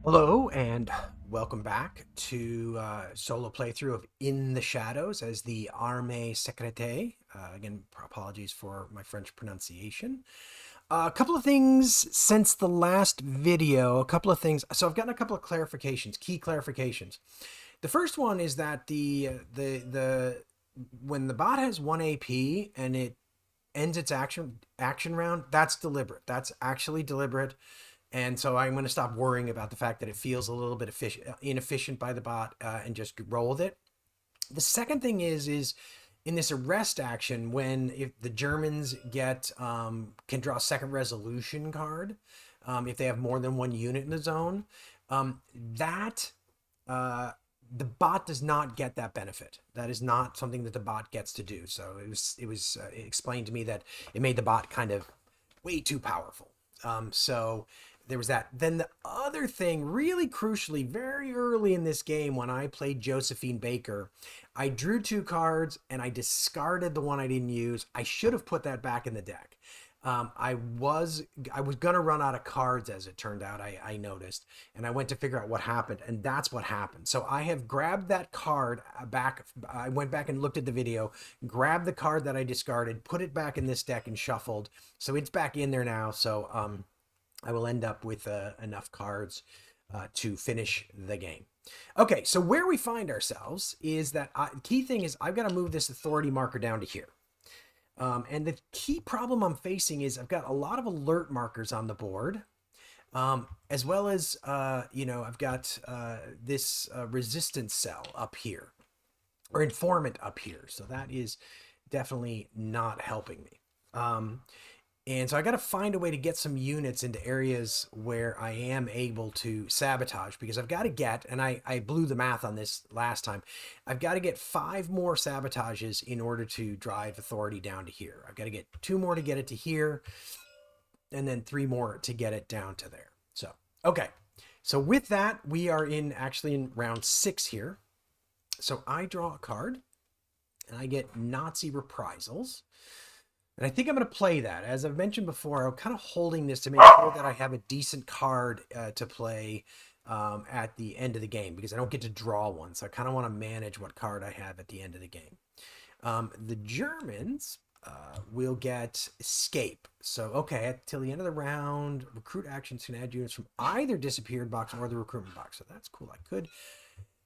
Hello and welcome back to solo playthrough of In the Shadows as the Arme Secrète. Again, apologies for my French pronunciation. A couple of things since the last video, a couple of things. So I've gotten a couple of clarifications, key clarifications. The first one is that the when the bot has 1 AP and it ends its action round, that's deliberate. That's actually deliberate. And so I'm going to stop worrying about the fact that it feels a little bit inefficient by the bot and just roll with it. The second thing is in this arrest action, when if the Germans get can draw a second resolution card, if they have more than one unit in the zone, that the bot does not get that benefit. That is not something that the bot gets to do. So it was explained to me that it made the bot kind of way too powerful. So there was that. Then the other thing, really crucially, very early in this game when I played Josephine Baker, I drew 2 cards and I discarded the one I didn't use. I should have put that back in the deck. I was gonna run out of cards, as it turned out. I noticed, and I went to figure out what happened, and that's what happened. So I have grabbed that card back. I went back and looked at the video, grabbed the card that I discarded, put it back in this deck, and shuffled. So it's back in there now. So I will end up with enough cards to finish the game. Okay, so where we find ourselves is that key thing is I've got to move this authority marker down to here. And the key problem I'm facing is I've got a lot of alert markers on the board, as well as, I've got this resistance cell up here, or informant up here. So that is definitely not helping me. And so I got to find a way to get some units into areas where I am able to sabotage, because I've got to get, and I blew the math on this last time, I've got to get 5 more sabotages in order to drive authority down to here. I've got to get 2 more to get it to here, and then 3 more to get it down to there. So, okay. So with that, we are actually in round 6 here. So I draw a card, and I get Nazi Reprisals. And I think I'm going to play that. As I've mentioned before, I'm kind of holding this to make sure that I have a decent card to play at the end of the game, because I don't get to draw one. So I kind of want to manage what card I have at the end of the game. The Germans will get Escape. So, okay, till the end of the round, recruit actions can add units from either disappeared box or the recruitment box. So that's cool. I could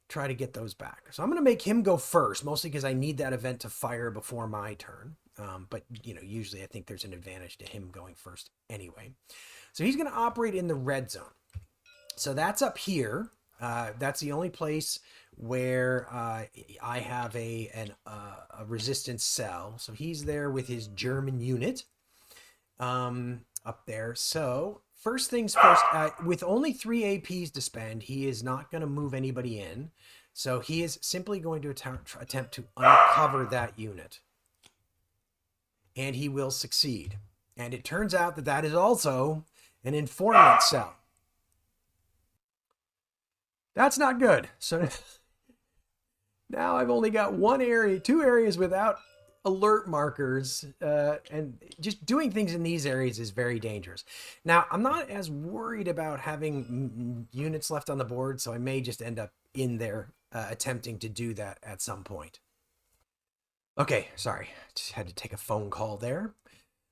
try to get those back. So I'm going to make him go first, mostly because I need that event to fire before my turn. But, usually I think there's an advantage to him going first anyway. So he's going to operate in the red zone. So that's up here. That's the only place where I have a resistance cell. So he's there with his German unit up there. So first things first, with only 3 APs to spend, he is not going to move anybody in. So he is simply going to attempt to uncover that unit. And he will succeed. And it turns out that that is also an informant cell. That's not good. So now I've only got 2 areas without alert markers, and just doing things in these areas is very dangerous. Now, I'm not as worried about having units left on the board, so I may just end up in there attempting to do that at some point. Okay, sorry, just had to take a phone call there.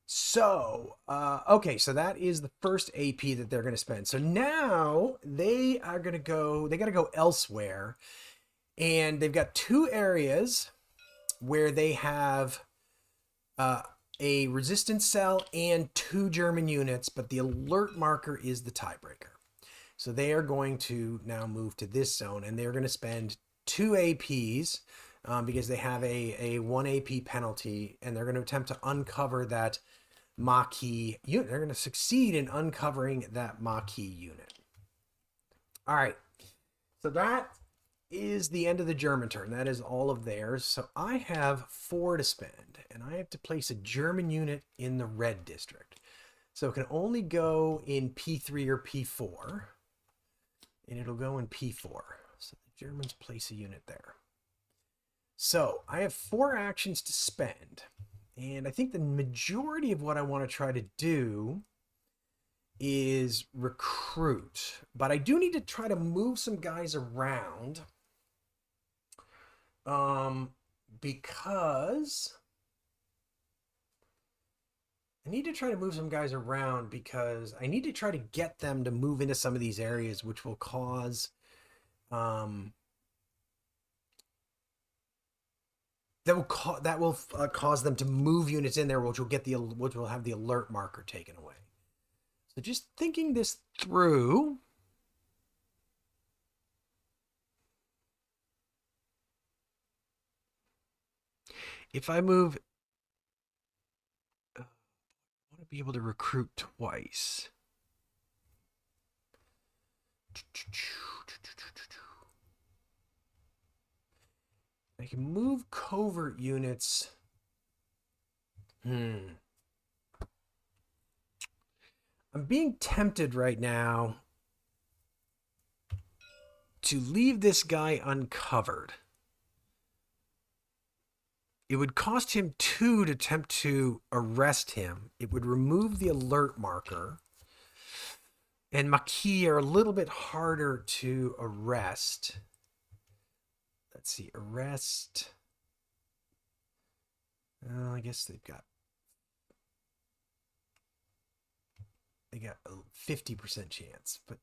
So, okay, so that is the first AP that they're going to spend. So now they are going to they got to go elsewhere. And they've got 2 areas where they have a resistance cell and 2 German units, but the alert marker is the tiebreaker. So they are going to now move to this zone, and they're going to spend 2 APs because they have a 1 AP penalty, and they're going to attempt to uncover that Maquis unit. They're going to succeed in uncovering that Maquis unit. All right. So that is the end of the German turn. That is all of theirs. So I have 4 to spend, and I have to place a German unit in the red district. So it can only go in P3 or P4, and it'll go in P4. So the Germans place a unit there. So I have 4 actions to spend. And I think the majority of what I want to try to do is recruit. But I do need to try to move some guys around. Because I need to try to move some guys around because I need to try to get them to move into some of these areas, which will cause cause them to move units in there, which will have the alert marker taken away. So just thinking this through. If I move, I want to be able to recruit twice. I can move covert units. I'm being tempted right now to leave this guy uncovered. It would cost him 2 to attempt to arrest him. It would remove the alert marker. And Maquis are a little bit harder to arrest. Let's see, arrest. I guess they got a 50% chance, but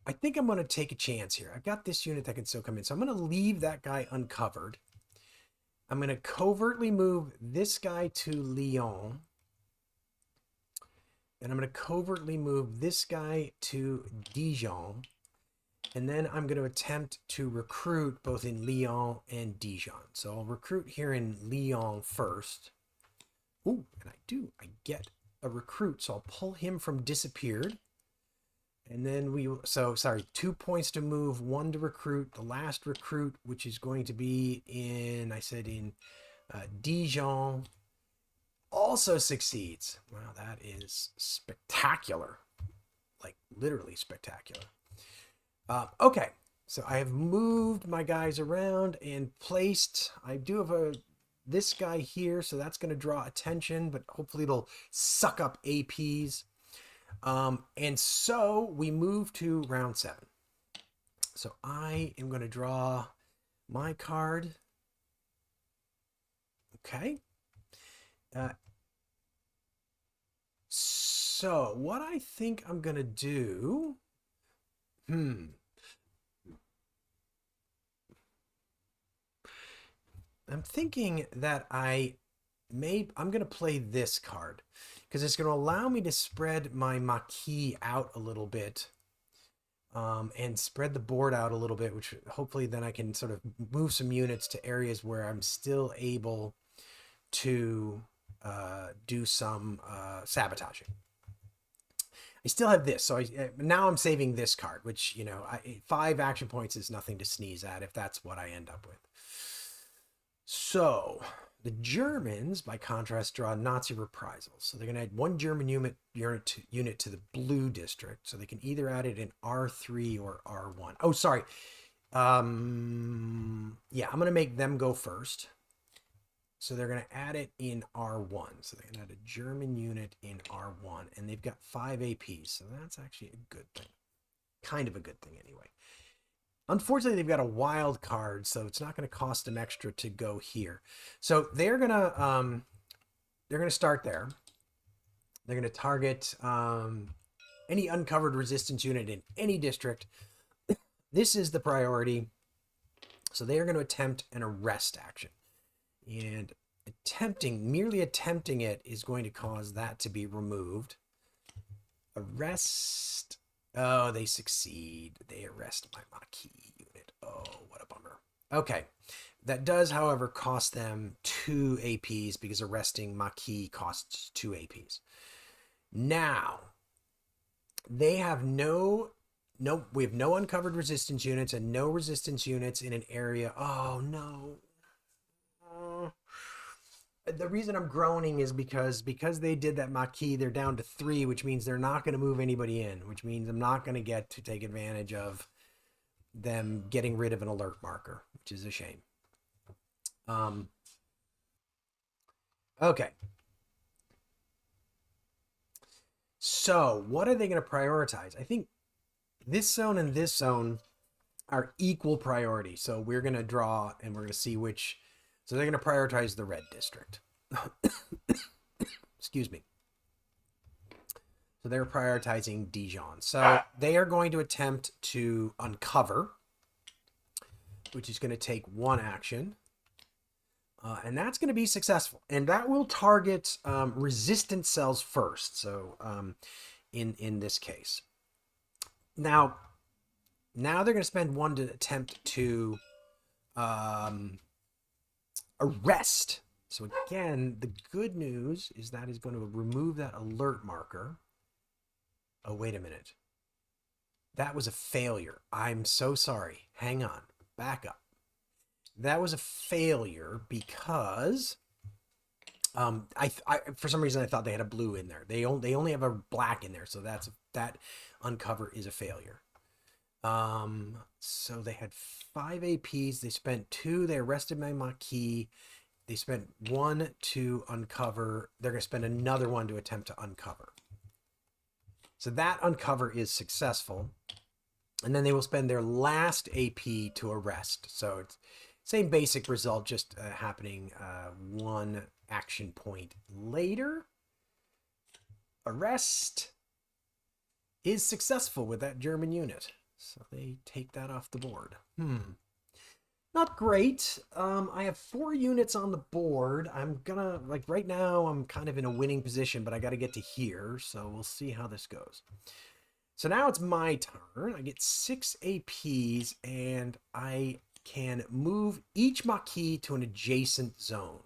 I think I'm going to take a chance here. I've got this unit that can still come in, so I'm going to leave that guy uncovered. I'm going to covertly move this guy to Lyon. And I'm going to covertly move this guy to Dijon. And then I'm going to attempt to recruit both in Lyon and Dijon. So I'll recruit here in Lyon first. Ooh, and I get a recruit. So I'll pull him from disappeared. And then 2 points to move, 1 to recruit. The last recruit, which is going to be in Dijon, also succeeds. Wow, that is spectacular. Like literally spectacular. Okay, so I have moved my guys around and placed. I do have this guy here, so that's going to draw attention, but hopefully it'll suck up APs. And so we move to round 7. So I am going to draw my card. Okay. So what I think I'm going to do... I'm thinking that I'm going to play this card because it's going to allow me to spread my Maquis out a little bit and spread the board out a little bit, which hopefully then I can sort of move some units to areas where I'm still able to do some sabotaging. I still have this, so now I'm saving this card, which, 5 action points is nothing to sneeze at if that's what I end up with. So the Germans, by contrast, draw Nazi reprisals. So they're going to add 1 German unit to the blue district. So they can either add it in R3 or R1. Oh, sorry. Yeah, I'm going to make them go first. So they're going to add it in R1. So they're going to add a German unit in R1. And they've got 5 APs. So that's actually a good thing. Kind of a good thing anyway. Unfortunately, they've got a wild card, so it's not going to cost them extra to go here. So they're going to start there. They're going to target any uncovered resistance unit in any district. This is the priority. So they are going to attempt an arrest action. And merely attempting it is going to cause that to be removed. Arrest. Oh, they succeed. They arrest my Maquis unit. Oh, what a bummer. Okay. That does, however, cost them 2 APs because arresting Maquis costs 2 APs. Now, they have we have no uncovered resistance units and no resistance units in an area. Oh, no. The reason I'm groaning is because they did that Maquis, they're down to 3, which means they're not going to move anybody in, which means I'm not going to get to take advantage of them getting rid of an alert marker, which is a shame. Okay. So what are they going to prioritize? I think this zone and this zone are equal priority. So we're going to draw and we're going to see which. So they're going to prioritize the red district. Excuse me. So they're prioritizing Dijon. So they are going to attempt to uncover, which is going to take one action. And that's going to be successful. And that will target resistant cells first. So in this case. Now they're going to spend one to attempt to arrest. So again, the good news is that is going to remove that alert marker. Oh, wait a minute. That was a failure. I'm so sorry. Hang on. Back up. That was a failure because I for some reason I thought they had a blue in there. They only have a black in there, so that uncover is a failure. So they had 5 APs. They spent 2. They arrested my Maquis. They spent 1 to uncover. They're going to spend another 1 to attempt to uncover. So that uncover is successful. And then they will spend their last AP to arrest. So it's same basic result, just happening 1 action point later. Arrest is successful with that German unit. So they take that off the board. Not great. I have 4 units on the board. I'm gonna, like right now, I'm kind of in a winning position, but I got to get to here. So we'll see how this goes. So now it's my turn. I get 6 APs and I can move each Maquis to an adjacent zone.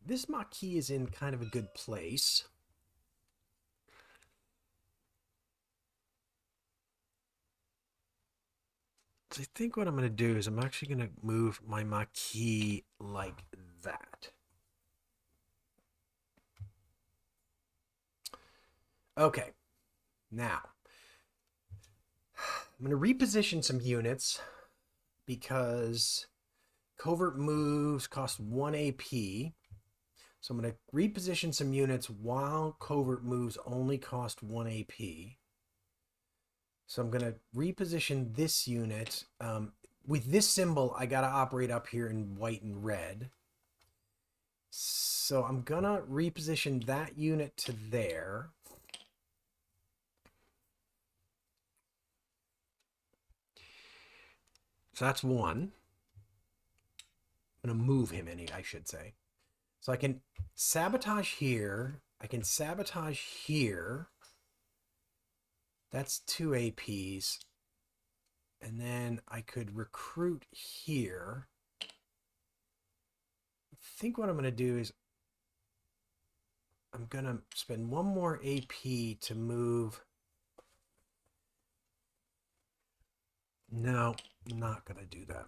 This Maquis is in kind of a good place. So I think what I'm going to do is I'm actually going to move my Maquis like that. Okay, now I'm going to reposition some units because covert moves cost 1 AP. So I'm going to reposition some units while covert moves only cost 1 AP. So I'm going to reposition this unit. With this symbol, I got to operate up here in white and red. So I'm going to reposition that unit to there. So that's 1. I'm going to move him, I should say. So I can sabotage here. I can sabotage here. That's 2 APs. And then I could recruit here. I think what I'm going to do is I'm going to spend 1 more AP to move. No, I'm not going to do that.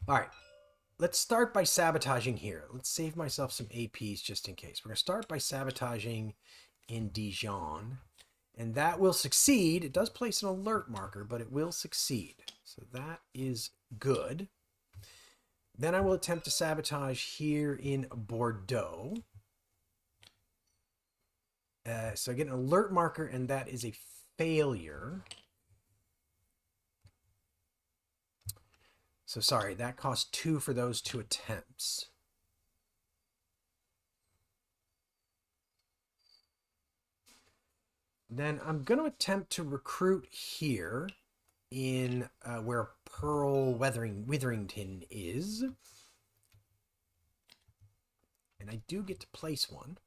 All right. Let's start by sabotaging here. Let's save myself some APs just in case. We're going to start by sabotaging in Dijon. And that will succeed. It does place an alert marker, but it will succeed. So that is good. Then I will attempt to sabotage here in Bordeaux. So I get an alert marker, and that is a failure. So sorry, that cost 2 for those 2 attempts. Then I'm going to attempt to recruit here in where Pearl Witherington is. And I do get to place 1.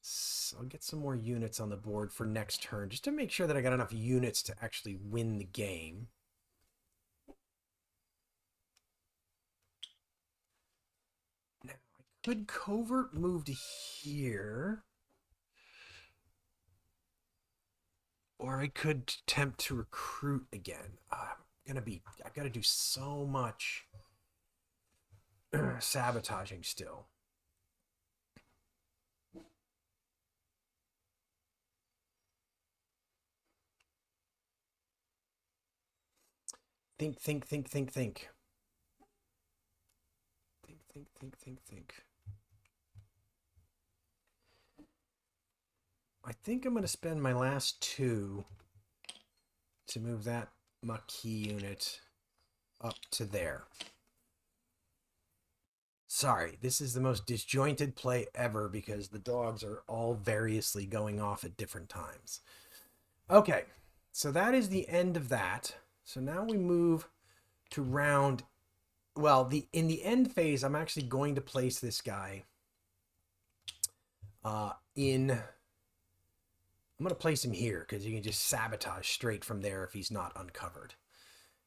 So I'll get some more units on the board for next turn, just to make sure that I got enough units to actually win the game. Now, I could covert move to here. Or I could attempt to recruit again. I've got to do so much sabotaging still. Think, think, think, think, think. Think, think, think, think, think. I think I'm going to spend my last 2 to move that Maquis unit up to there. Sorry, this is the most disjointed play ever because the dogs are all variously going off at different times. Okay, so that is the end of that. So now we move to round. Well, in the end phase, I'm actually going to place this guy in. I'm going to place him here because you can just sabotage straight from there if he's not uncovered.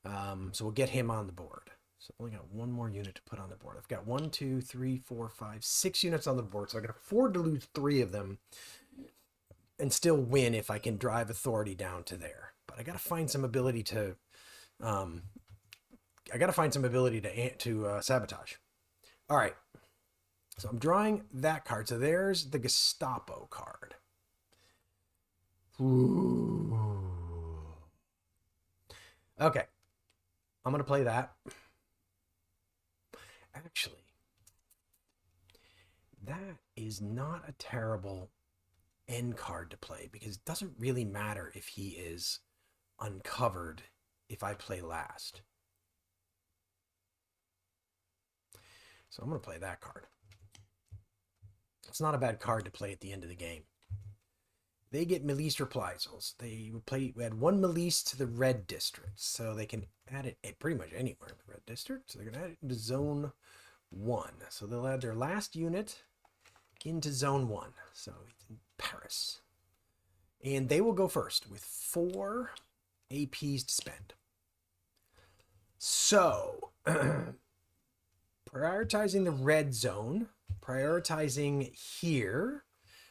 So we'll get him on the board. So I've only got 1 more unit to put on the board. I've got 1, 2, 3, 4, 5, 6 units on the board. So I can afford to lose 3 of them and still win if I can drive authority down to there. But I got to find some ability to sabotage. All right. So I'm drawing that card. So there's the Gestapo card. Ooh. Okay. I'm going to play that. Actually, that is not a terrible end card to play because it doesn't really matter if he is uncovered if I play last. So I'm going to play that card. It's not a bad card to play at the end of the game. They get Milice reprisals. They add 1 Milice to the red district, so they can add it pretty much anywhere in the red district. So they're going to add it into zone 1. So they'll add their last unit into zone 1. So it's in Paris. And they will go first with 4 APs to spend. So, prioritizing the red zone, prioritizing here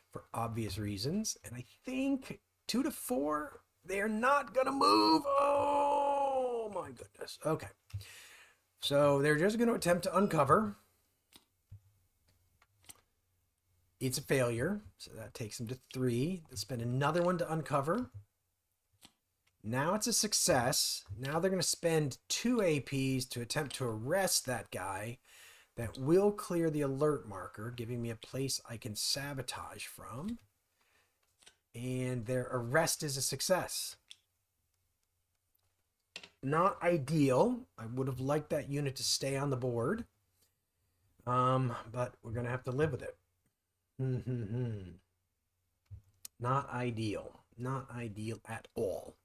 for obvious reasons. And I think 2 to 4, they're not going to move. Oh, my goodness. Okay. So they're just going to attempt to uncover. It's a failure. So that takes them to 3. They spend another 1 to uncover. Now it's a success. Now they're going to spend 2 APs to attempt to arrest that guy. That will clear the alert marker, giving me a place I can sabotage from. And their arrest is a success. Not ideal. I would have liked that unit to stay on the board. But we're going to have to live with it. Not ideal. Not ideal at all.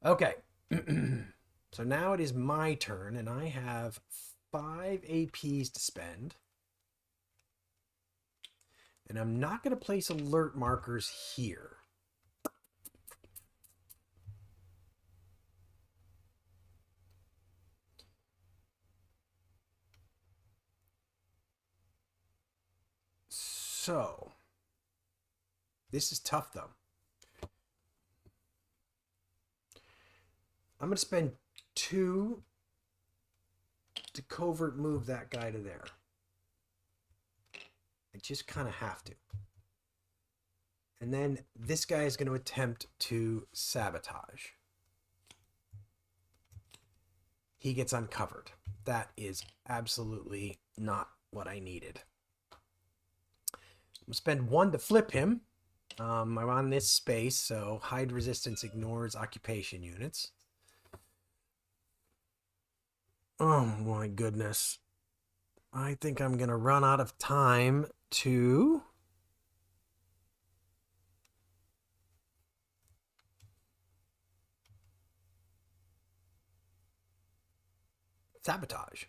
Okay. So now it is my turn, and I have 5 APs to spend. And I'm not going to place alert markers here. So, this is tough though. I'm going to spend 2 to covert move that guy to there. I just kind of have to. And then this guy is going to attempt to sabotage. He gets uncovered. That is absolutely not what I needed. I'm going to spend 1 to flip him. I'm on this space, so hide resistance ignores occupation units. Oh my goodness. I think I'm going to run out of time to sabotage.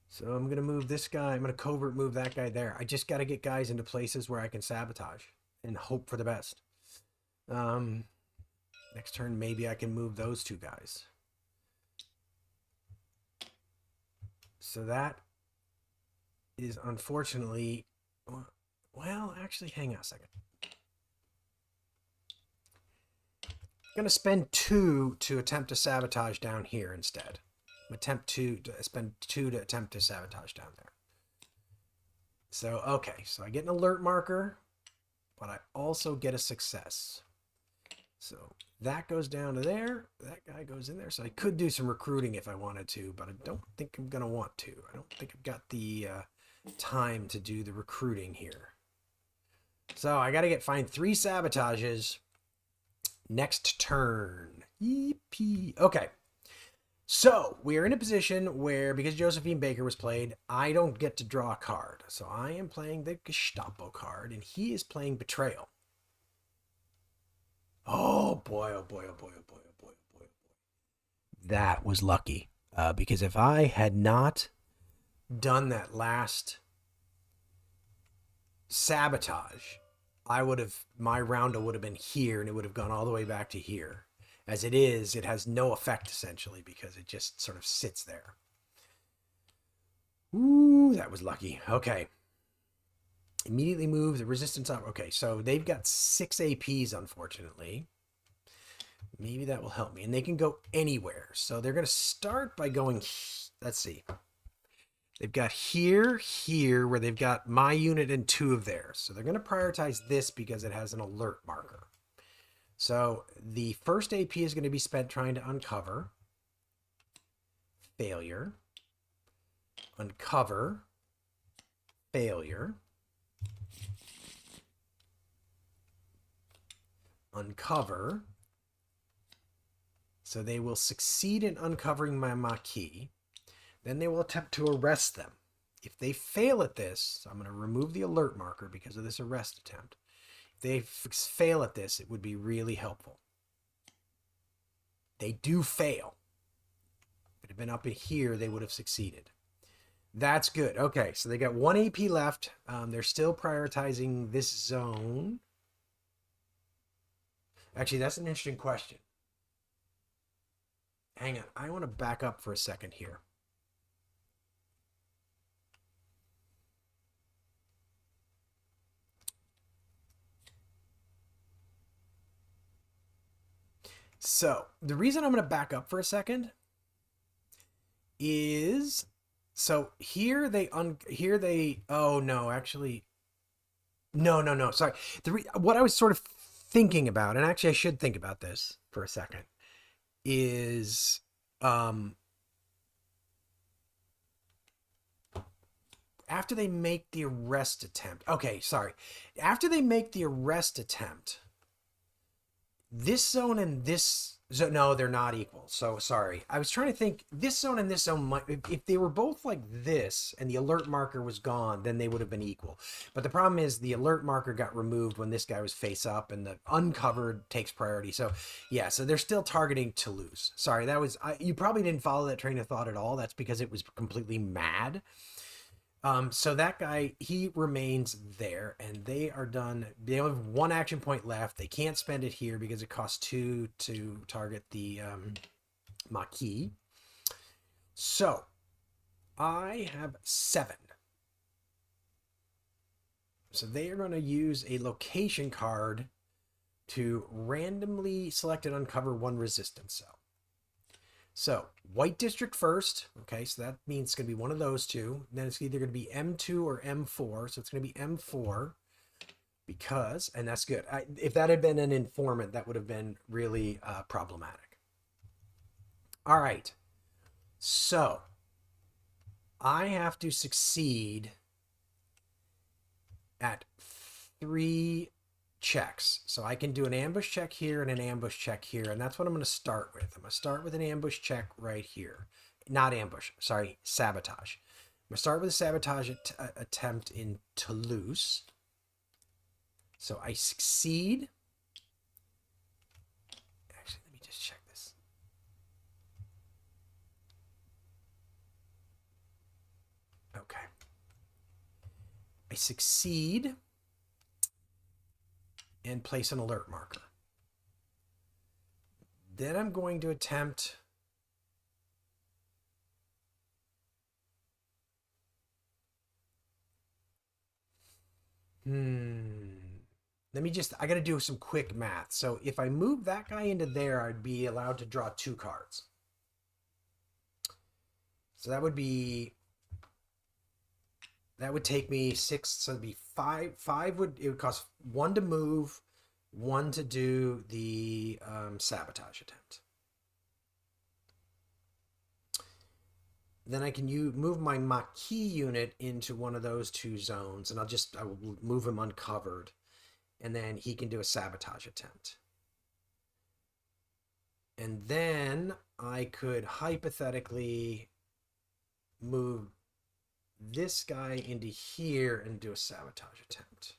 So I'm going to move this guy. I'm going to covert move that guy there. I just got to get guys into places where I can sabotage and hope for the best. Next turn, maybe I can move those 2 guys. So that is unfortunately, well, actually, hang on a second. I'm going to spend 2 to attempt to sabotage down here instead. Spend 2 to attempt to sabotage down there. So, okay, so I get an alert marker, but I also get a success. So that goes down to there. That guy goes in there. So I could do some recruiting if I wanted to, but I don't think I'm going to want to. I don't think I've got the time to do the recruiting here. So I got to find 3 sabotages next turn. Yippee. Okay. So we are in a position where, because Josephine Baker was played, I don't get to draw a card. So I am playing the Gestapo card, and he is playing Betrayal. Oh boy, oh boy, oh boy, oh boy, oh boy, oh boy, oh boy. That was lucky. Because if I had not done that last sabotage, my roundo would have been here and it would have gone all the way back to here. As it is, it has no effect essentially because it just sort of sits there. Ooh, that was lucky. Okay. Immediately move the resistance up. Okay, so they've got 6 APs, unfortunately. Maybe that will help me. And they can go anywhere. So they're going to start by going, let's see. They've got here, where they've got my unit and 2 of theirs. So they're going to prioritize this because it has an alert marker. So the first AP is going to be spent trying to uncover. Failure. Uncover. Failure. Uncover. So they will succeed in uncovering my Maquis. Then they will attempt to arrest them. If they fail at this, so I'm going to remove the alert marker because of this arrest attempt. If they fail at this, it would be really helpful. They do fail. If it had been up in here, they would have succeeded. That's good. Okay, so they got 1 AP left. They're still prioritizing this zone. Actually, that's an interesting question. Hang on. I want to back up for a second here. So the reason I'm going to back up for a second is, so here they oh no, actually, no, sorry. What I was sort of thinking about, and actually I should think about this for a second, is after they make the arrest attempt. Okay, sorry. After they make the arrest attempt, this zone and this zone, no, they're not equal. So sorry. I was trying to think, this zone and this zone might, if they were both like this and the alert marker was gone, then they would have been equal. But the problem is the alert marker got removed when this guy was face up and the uncovered takes priority. So yeah, so they're still targeting Toulouse. Sorry, that was, you probably didn't follow that train of thought at all. That's because it was completely mad. So that guy, he remains there, and they are done. They only have 1 action point left. They can't spend it here because it costs 2 to target the Maquis. So I have 7. So they are going to use a location card to randomly select and uncover 1 resistance cell. So white district first. Okay, so that means it's going to be one of those 2. Then it's either going to be M2 or M4. So it's going to be M4 because, and that's good. If that had been an informant, that would have been really problematic. All right. So I have to succeed at 3 checks. So I can do an ambush check here and an ambush check here. And that's what I'm going to start with. I'm going to start with an ambush check right here. Not ambush, sorry, sabotage. I'm going to start with a sabotage attempt in Toulouse. So I succeed. Actually, let me just check this. Okay. I succeed and place an alert marker. Then I'm going to attempt let me just, I got to do some quick math. So if I move that guy into there, I'd be allowed to draw 2 cards. So that would take me 6. So it'd be 5. It would cost 1 to move, one to do the sabotage attempt. Then I can move my Maquis unit into one of those two zones, and I will move him uncovered, and then he can do a sabotage attempt. And then I could hypothetically move this guy into here and do a sabotage attempt.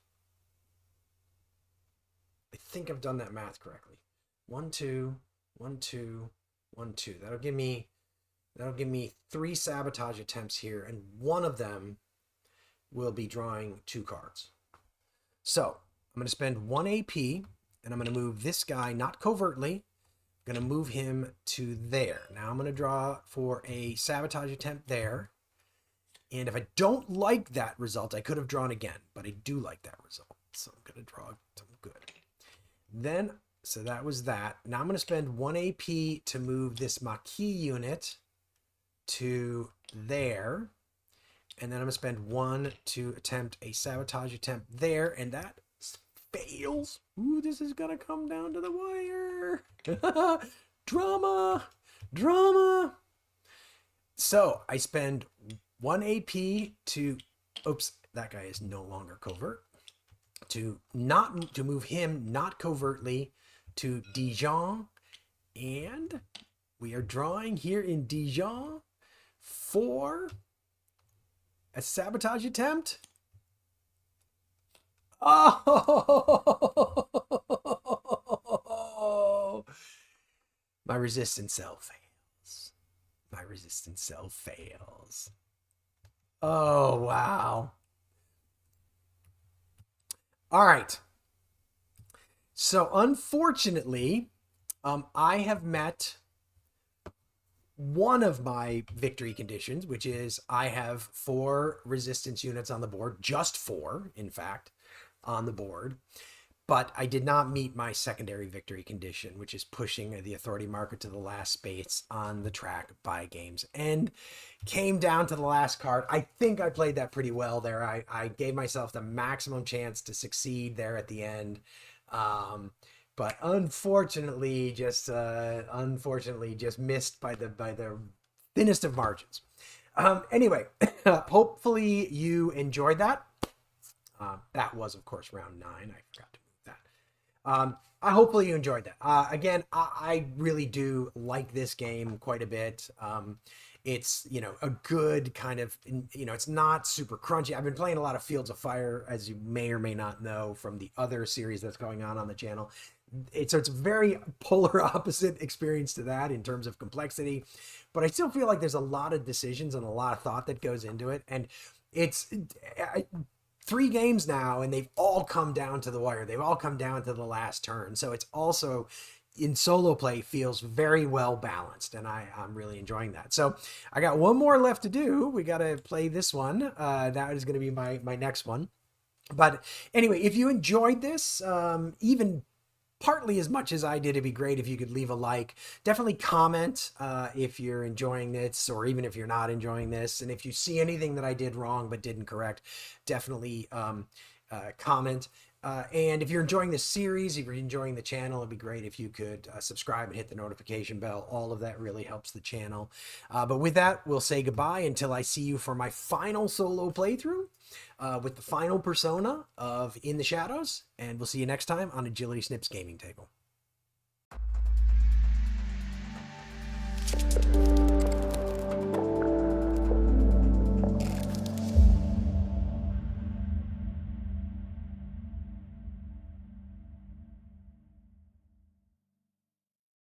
I think I've done that math correctly. 1, 2, 1, 2, 1, 2. That'll give me 3 sabotage attempts here, and one of them will be drawing 2 cards. So I'm going to spend 1 AP, and I'm going to move this guy, not covertly. I'm going to move him to there. Now I'm going to draw for a sabotage attempt there. And if I don't like that result, I could have drawn again, but I do like that result. So I'm going to draw something good. Then, so that was that. Now I'm going to spend 1 AP to move this Maquis unit to there. And then I'm going to spend 1 to attempt a sabotage attempt there. And that fails. Ooh, this is going to come down to the wire. Drama. Drama. So I spend 1 AP to, oops, that guy is no longer covert. To move him not covertly to Dijon, and we are drawing here in Dijon for a sabotage attempt. Oh, my resistance cell fails. My resistance cell fails. Oh, wow. All right. So unfortunately, I have met one of my victory conditions, which is I have 4 resistance units on the board, just 4, in fact, on the board. But I did not meet my secondary victory condition, which is pushing the authority marker to the last space on the track by game's end. Came down to the last card. I think I played that pretty well there. I gave myself the maximum chance to succeed there at the end. But unfortunately, just missed by the thinnest of margins. Anyway, hopefully you enjoyed that. That was, of course, round 9. I forgot to move that. Hopefully you enjoyed that. Again, I really do like this game quite a bit. It's, a good kind of, it's not super crunchy. I've been playing a lot of Fields of Fire, as you may or may not know from the other series that's going on the channel. It's a very polar opposite experience to that in terms of complexity, but I still feel like there's a lot of decisions and a lot of thought that goes into it. And it's 3 games now, and they've all come down to the wire. They've all come down to the last turn. So it's also, in solo play, feels very well balanced, and I'm really enjoying that. So I got one more left to do. We got to play this one. That is going to be my next one. But anyway, if you enjoyed this, even partly as much as I did, it'd be great if you could leave a like. Definitely comment if you're enjoying this, or even if you're not enjoying this. And if you see anything that I did wrong but didn't correct, definitely comment. And if you're enjoying this series, if you're enjoying the channel, it'd be great if you could subscribe and hit the notification bell. All of that really helps the channel. But with that, we'll say goodbye until I see you for my final solo playthrough with the final persona of In the Shadows. And we'll see you next time on Agility Snips Gaming Table.